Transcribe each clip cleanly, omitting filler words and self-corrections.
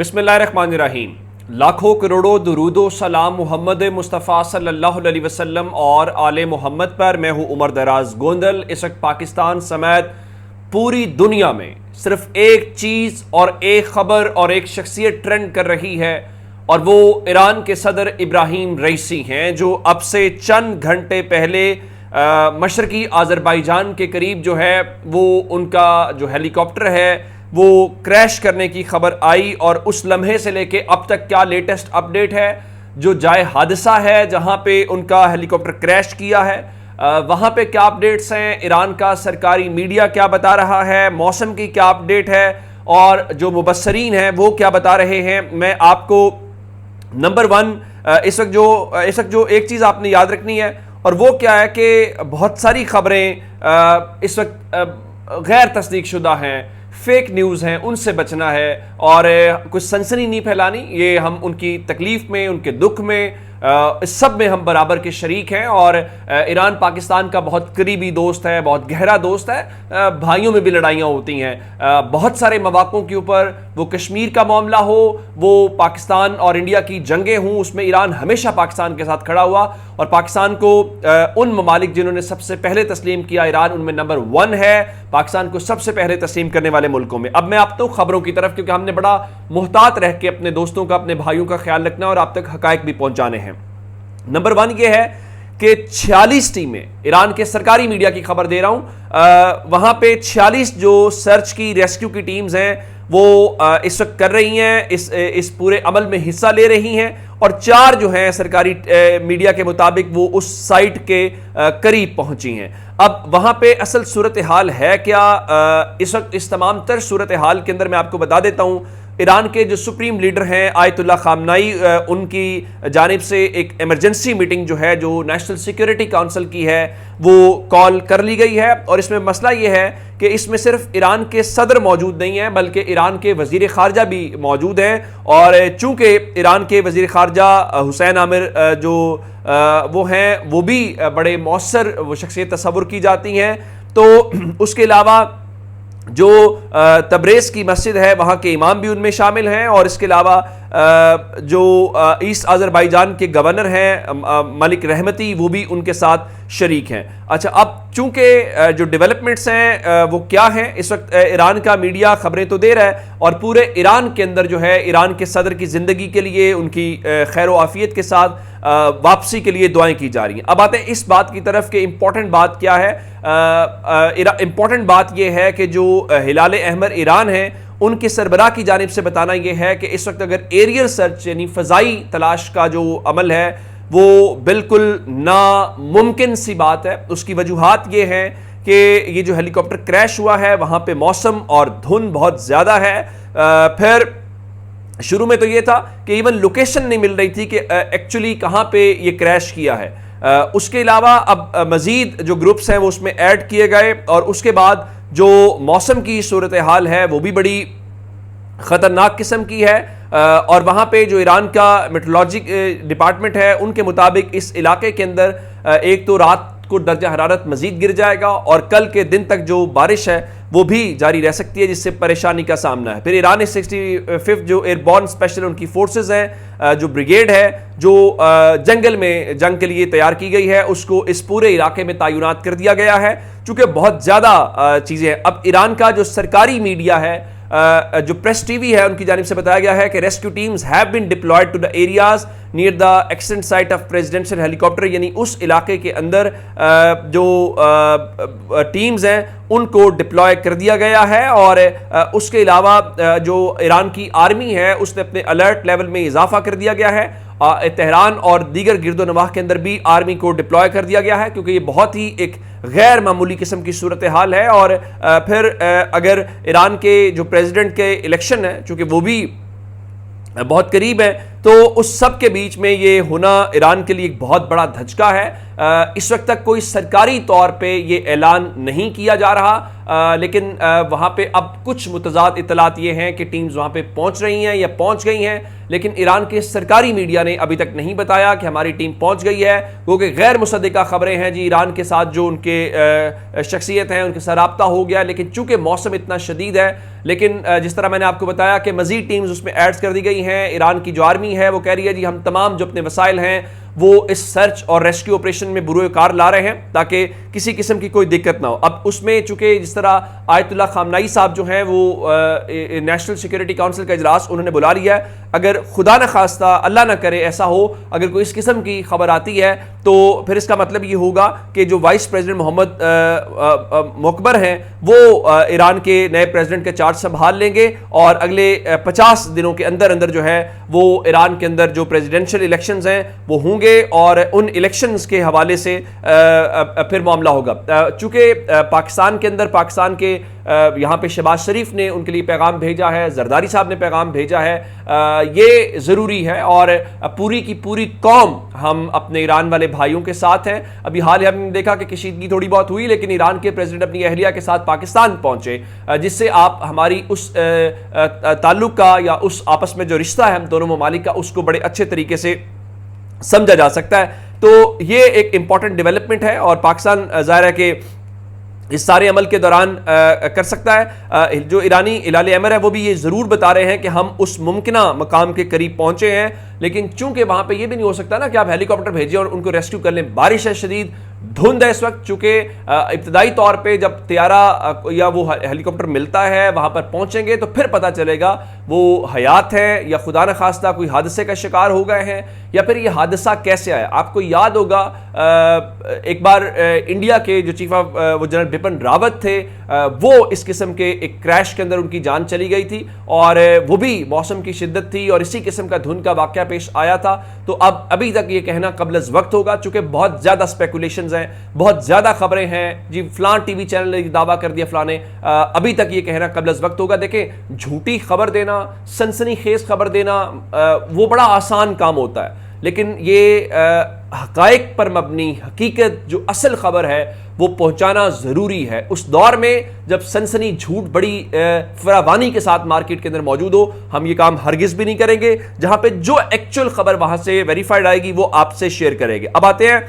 बिस्मिल्लाहिर्रहमानिर्रहीम। लाखों करोड़ों दुरूदो सलाम मोहम्मद मुस्तफ़ा सल्लल्लाहु अलैहि वसल्लम और आले मोहम्मद पर। मैं हूँ उमर दराज गोंदल। इस वक्त पाकिस्तान समेत पूरी दुनिया में सिर्फ एक चीज़ और एक ख़बर और एक शख्सियत ट्रेंड कर रही है, और वो ईरान के सदर इब्राहिम रईसी हैं, जो अब से चंद घंटे पहले मशरकी आज़रबाईजान के करीब जो है वो उनका जो हेलीकॉप्टर है वो क्रैश करने की खबर आई। और उस लम्हे से लेके अब तक क्या लेटेस्ट अपडेट है, जो जाए हादसा है जहां पे उनका हेलीकॉप्टर क्रैश किया है, वहां पे क्या अपडेट्स हैं, ईरान का सरकारी मीडिया क्या बता रहा है, मौसम की क्या अपडेट है, और जो मुबस्सरीन हैं वो क्या बता रहे हैं। मैं आपको नंबर वन इस वक्त जो एक चीज़ आपने याद रखनी है, और वो क्या है कि बहुत सारी खबरें इस वक्त गैर तस्दीक शुदा हैं, फेक न्यूज़ हैं, उनसे बचना है और कुछ सनसनी नहीं फैलानी। ये हम उनकी तकलीफ में, उनके दुख में, इस सब में हम बराबर के शरीक हैं। और ईरान पाकिस्तान का बहुत करीबी दोस्त है, बहुत गहरा दोस्त है। भाइयों में भी लड़ाइयाँ होती हैं बहुत सारे मौक़ों के ऊपर, वो कश्मीर का मामला हो, वो पाकिस्तान और इंडिया की जंगें हों, उसमें ईरान हमेशा पाकिस्तान के साथ खड़ा हुआ। और पाकिस्तान को उन ममालिक जिन्होंने सबसे पहले तस्लीम किया, ईरान उनमें नंबर 1 है, पाकिस्तान को सबसे पहले तस्लीम करने वाले मुल्कों में। अब मैं आप तो खबरों की तरफ, क्योंकि हमने बड़ा मुहतात रह के अपने दोस्तों का, अपने भाइयों का ख्याल रखना और आप तक हकायक भी पहुंचाने हैं। नंबर 1 ये है कि 46 टीमें, ईरान के सरकारी मीडिया की खबर दे रहा हूं, वहां पे 46 जो सर्च की, रेस्क्यू की टीम्स हैं वो इस वक्त कर रही हैं, इस पूरे अमल में हिस्सा ले रही हैं। और 4 जो हैं सरकारी मीडिया के मुताबिक वो उस साइट के करीब पहुंची हैं। अब वहां पे असल सूरत हाल है क्या, इस वक्त इस तमाम तर सूरत हाल के अंदर मैं आपको बता देता हूं। ईरान के जो सुप्रीम लीडर हैं आयतुल्लाह खामनाई, उनकी जानिब से एक इमरजेंसी मीटिंग जो है, जो नेशनल सिक्योरिटी काउंसिल की है, वो कॉल कर ली गई है। और इसमें मसला ये है कि इसमें सिर्फ ईरान के सदर मौजूद नहीं है, बल्कि ईरान के वजीर खारजा भी मौजूद हैं। और चूंकि ईरान के वजीर खारजा हुसैन आमिर जो वो हैं, वो भी बड़े मौसर वो शख्सियत तस्वुर की जाती हैं। तो उसके अलावा जो तब्रेज की मस्जिद है, वहाँ के इमाम भी उनमें शामिल हैं। और इसके अलावा जो ईस्ट आज़रबाईजान के गवर्नर हैं मलिक रहमती, वो भी उनके साथ शरीक हैं। अच्छा, अब चूंकि जो डेवलपमेंट्स हैं वो क्या हैं, इस वक्त ईरान का मीडिया खबरें तो दे रहा है, और पूरे ईरान के अंदर जो है ईरान के सदर की ज़िंदगी के लिए, उनकी खैर व आफियत के साथ वापसी के लिए दुआएं की जा रही हैं। अब आते हैं इस बात की तरफ कि इंपॉर्टेंट बात क्या है। इंपॉर्टेंट बात यह है कि जो हिलाल अहमर ईरान है, उनके सरबराह की जानिब से बताना यह है कि इस वक्त अगर एरियल सर्च यानी फ़ज़ाई तलाश का जो अमल है वो बिल्कुल नामुमकिन सी बात है। उसकी वजूहात ये हैं कि ये जो हेलीकॉप्टर क्रैश हुआ है, वहाँ पे मौसम और धुंध बहुत ज़्यादा है। फिर शुरू में तो ये था कि इवन लोकेशन नहीं मिल रही थी कि एक्चुअली कहाँ पे ये क्रैश किया है। उसके अलावा अब मज़ीद जो ग्रुप्स हैं वो उसमें ऐड किए गए, और उसके बाद जो मौसम की सूरत हाल है वो भी बड़ी ख़तरनाक किस्म की है। और वहाँ पे जो ईरान का मेट्रोलॉजी डिपार्टमेंट है, उनके मुताबिक इस इलाके के अंदर एक तो रात को दर्जा हरारत मज़ीद गिर जाएगा, और कल के दिन तक जो बारिश है वो भी जारी रह सकती है, जिससे परेशानी का सामना है। फिर ईरान 65 जो एयरबॉर्न स्पेशल उनकी फोर्सेस हैं, जो ब्रिगेड है, जो जंगल में जंग के लिए तैयार की गई है, उसको इस पूरे इलाके में तैनात कर दिया गया है, चूँकि बहुत ज़्यादा चीज़ें हैं। अब ईरान का जो सरकारी मीडिया है, जो प्रेस टीवी है, उनकी जानिब से बताया गया है कि rescue teams have been deployed to the areas near the accident site of presidential helicopter, यानी उस इलाके के अंदर जो टीम्स हैं उनको डिप्लॉय कर दिया गया है। और उसके अलावा जो ईरान की आर्मी है, उसने अपने अलर्ट लेवल में इजाफा कर दिया गया है। तेहरान और दीगर गिरदोनवाह के अंदर भी आर्मी को डिप्लॉय कर दिया गया है, क्योंकि ये बहुत ही एक गैर मामूली किस्म की सूरत हाल है। और फिर अगर ईरान के जो प्रेसिडेंट के इलेक्शन है, चूँकि वो भी बहुत करीब है, तो उस सब के बीच में ये होना ईरान के लिए एक बहुत बड़ा धचका है। इस वक्त तक कोई सरकारी तौर पे ये ऐलान नहीं किया जा रहा, लेकिन वहाँ पे अब कुछ मुतज़ाद इतलात ये हैं कि टीम्स वहाँ पे पहुँच रही हैं या पहुँच गई हैं, लेकिन ईरान के सरकारी मीडिया ने अभी तक नहीं बताया कि हमारी टीम पहुँच गई है, क्योंकि गैर मुसद्दिका खबरें हैं जी। ईरान के साथ जो उनके शख्सियत हैं उनके साथ राब्ता हो गया, लेकिन चूंकि मौसम इतना शदीद है, लेकिन जिस तरह मैंने आपको बताया कि मज़ीद टीम्स उसमें एड्स कर दी गई हैं। ईरान की जो आर्मी है वो कह रही है जी हम तमाम जो अपने वसाइल हैं वो इस सर्च और रेस्क्यू ऑपरेशन में बुरूकार ला रहे हैं ताकि किसी किस्म की कोई दिक्कत ना हो। अब उसमें चूंकि जिस तरह आयतुल्लाह खामनाई साहब जो हैं वो नेशनल सिक्योरिटी काउंसिल का इजलास उन्होंने बुला लिया है, अगर खुदा न खास्ता अल्लाह ना करे ऐसा हो, अगर कोई इस किस्म की खबर आती है तो फिर इसका मतलब ये होगा कि जो वाइस प्रेसिडेंट मोहम्मद मुकबर हैं वो ईरान के नए प्रेसिडेंट के चार्ज संभाल लेंगे और अगले 50 दिनों के अंदर अंदर जो है वो ईरान के अंदर जो प्रेसिडेंशियल इलेक्शंस हैं वो होंगे और उन इलेक्शंस के हवाले से फिर मामला होगा। चूंकि पाकिस्तान के अंदर पाकिस्तान के यहाँ पे शहबाज शरीफ ने उनके लिए पैगाम भेजा है, जरदारी साहब ने पैगाम भेजा है, ये ज़रूरी है और पूरी की पूरी कौम हम अपने ईरान वाले भाइयों के साथ हैं। अभी हाल ही हमने देखा कि कशीदगी थोड़ी बहुत हुई, लेकिन ईरान के प्रेसिडेंट अपनी अहलिया के साथ पाकिस्तान पहुंचे, जिससे आप हमारी उस ताल्लुक का या उस आपस में जो रिश्ता है हम दोनों ममालिक का उसको बड़े अच्छे तरीके से समझा जा सकता है। तो ये एक इंपॉर्टेंट डेवलपमेंट है और पाकिस्तान ज़ाहिर है कि इस सारे अमल के दौरान कर सकता है। जो ईरानी इलाल अमर है वो भी ये ज़रूर बता रहे हैं कि हम उस मुमकिना मकाम के करीब पहुंचे हैं, लेकिन चूंकि वहां पे ये भी नहीं हो सकता ना कि आप हेलीकॉप्टर भेजिए और उनको रेस्क्यू कर लें। बारिश है शदीद, धुंध है इस वक्त, चूंकि इब्तदाई तौर पे जब तैयारा या वो हेलीकॉप्टर मिलता है वहां पर पहुंचेंगे तो फिर पता चलेगा वो हयात है या खुदा न खास्ता कोई हादसे का शिकार हो गए हैं या फिर ये हादसा कैसे आया। आपको याद होगा एक बार इंडिया के जो चीफ ऑफ वो जनरल बिपिन रावत थे, वो इस किस्म के एक क्रैश के अंदर उनकी जान चली गई थी और वो भी मौसम की शिद्दत थी और इसी किस्म का धुंध का वाकया पेश आया था। तो अब अभी तक ये कहना कबल वक्त होगा, चूंकि बहुत ज्यादा स्पेकुलेशंस हैं, बहुत ज्यादा खबरें हैं जी, फलां टीवी चैनल ने दावा कर दिया फलाने, अभी तक ये कहना कबल वक्त होगा। देखें, झूठी खबर देना, सनसनीखेज खबर देना वो बड़ा आसान काम होता है, लेकिन ये हकायक पर मबनी हकीकत जो असल खबर है वो पहुंचाना ज़रूरी है। उस दौर में जब सनसनी झूठ बड़ी फरावानी के साथ मार्केट के अंदर मौजूद हो, हम ये काम हरगिज़ भी नहीं करेंगे। जहां पे जो एक्चुअल खबर वहां से वेरीफाइड आएगी वो आपसे शेयर करेंगे। अब आते हैं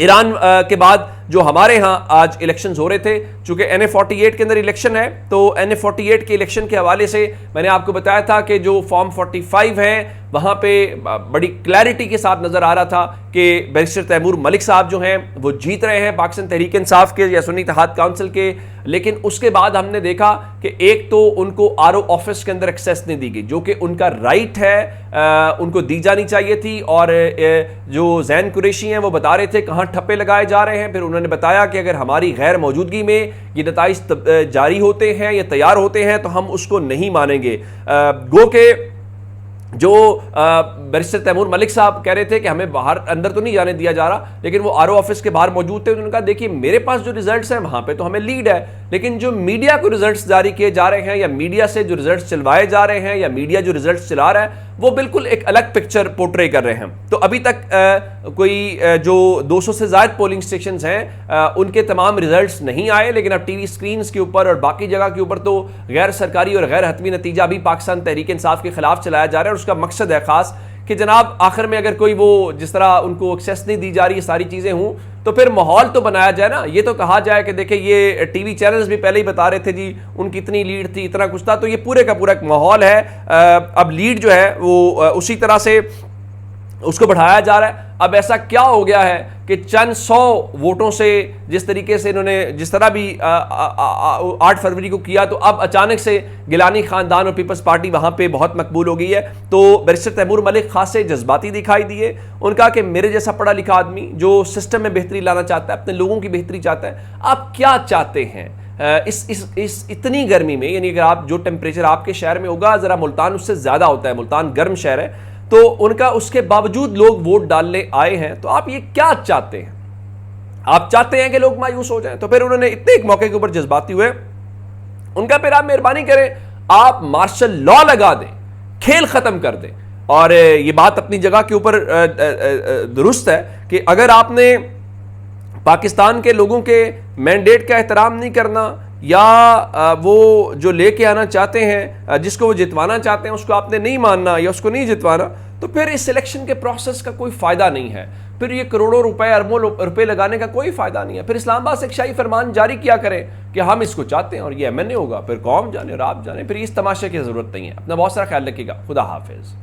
ईरान के बाद जो हमारे यहाँ आज इलेक्शंस हो रहे थे, चूंकि NA-48 के अंदर इलेक्शन है तो NA-48 के इलेक्शन के हवाले से मैंने आपको बताया था कि जो फॉर्म 45 है वहाँ पे बड़ी क्लैरिटी के साथ नज़र आ रहा था कि बैरिस्टर तैमूर मलिक साहब जो हैं वो जीत रहे हैं पाकिस्तान तहरीक इंसाफ के या सुन्नी इत्तेहाद काउंसिल के। लेकिन उसके बाद हमने देखा कि एक तो उनको RO ऑफिस के अंदर एक्सेस नहीं दी गई, जो कि उनका राइट है, उनको दी जानी चाहिए थी। और जो जैन कुरैशी हैं वो बता रहे थे कहाँ ठप्पे लगाए जा रहे हैं। फिर उन्होंने बताया कि अगर हमारी गैर मौजूदगी में ये नताइज जारी होते हैं या तैयार होते हैं तो हम उसको नहीं मानेंगे। गो के जो बैरिस्टर तैमूर मलिक साहब कह रहे थे कि हमें बाहर अंदर तो नहीं जाने दिया जा रहा, लेकिन वो RO ऑफिस के बाहर मौजूद थे। उन्होंने कहा देखिए मेरे पास जो रिजल्ट्स हैं वहां पे तो हमें लीड है, लेकिन जो मीडिया को रिजल्ट्स जारी किए जा रहे हैं या मीडिया से जो रिजल्ट्स चलवाए जा रहे हैं या मीडिया जो रिजल्ट्स चला रहा है वो बिल्कुल एक अलग पिक्चर पोर्ट्रे कर रहे हैं। तो अभी तक कोई जो 200 से ज़्यादा पोलिंग स्टेशंस हैं उनके तमाम रिजल्ट्स नहीं आए, लेकिन अब टीवी स्क्रीन्स के ऊपर और बाकी जगह के ऊपर तो गैर सरकारी और गैर हतमी नतीजा भी पाकिस्तान तहरीक इंसाफ के खिलाफ चलाया जा रहा है। और उसका मकसद है खास कि जनाब आखिर में अगर कोई वो जिस तरह उनको एक्सेस नहीं दी जा रही, ये सारी चीज़ें हों तो फिर माहौल तो बनाया जाए ना। ये तो कहा जाए कि देखिए ये टीवी चैनल्स भी पहले ही बता रहे थे जी उनकी इतनी लीड थी, इतना कुछ था, तो ये पूरे का पूरा एक माहौल है। अब लीड जो है वो उसी तरह से उसको बढ़ाया जा रहा है। अब ऐसा क्या हो गया है कि चंद 100 वोटों से जिस तरीके से इन्होंने जिस तरह भी 8 फरवरी को किया, तो अब अचानक से गिलानी खानदान और पीपल्स पार्टी वहां पे बहुत मकबूल हो गई है। तो बैरिस्टर तैमूर मलिक खासे जज्बाती दिखाई दिए। उनका कि मेरे जैसा पढ़ा लिखा आदमी जो सिस्टम में बेहतरी लाना चाहता है, अपने लोगों की बेहतरी चाहता है, आप क्या चाहते हैं इस इतनी गर्मी में? यानी अगर आप जो टेम्परेचर आपके शहर में होगा, जरा मुल्तान उससे ज्यादा होता है, मुल्तान गर्म शहर है, तो उनका उसके बावजूद लोग वोट डालने आए हैं। तो आप ये क्या चाहते हैं? आप चाहते हैं कि लोग मायूस हो जाएं? तो फिर उन्होंने इतने एक मौके के ऊपर जज्बाती हुए उनका फिर आप मेहरबानी करें, आप मार्शल लॉ लगा दें, खेल खत्म कर दें। और ये बात अपनी जगह के ऊपर दुरुस्त है कि अगर आपने पाकिस्तान के लोगों के मैंडेट का एहतराम नहीं करना, या वो जो लेके आना चाहते हैं, जिसको वो जितवाना चाहते हैं, उसको आपने नहीं मानना या उसको नहीं जितवाना, तो फिर इस सिलेक्शन के प्रोसेस का कोई फायदा नहीं है। फिर ये करोड़ों रुपए अरबों रुपए लगाने का कोई फायदा नहीं है। फिर इस्लामाबाद से एक शाही फरमान जारी किया करें कि हम इसको चाहते हैं और ये MNA होगा, फिर कौम जाने और आप जाने, फिर इस तमाशे की जरूरत नहीं है। अपना बहुत सारा ख्याल रखिएगा। खुदा हाफिज।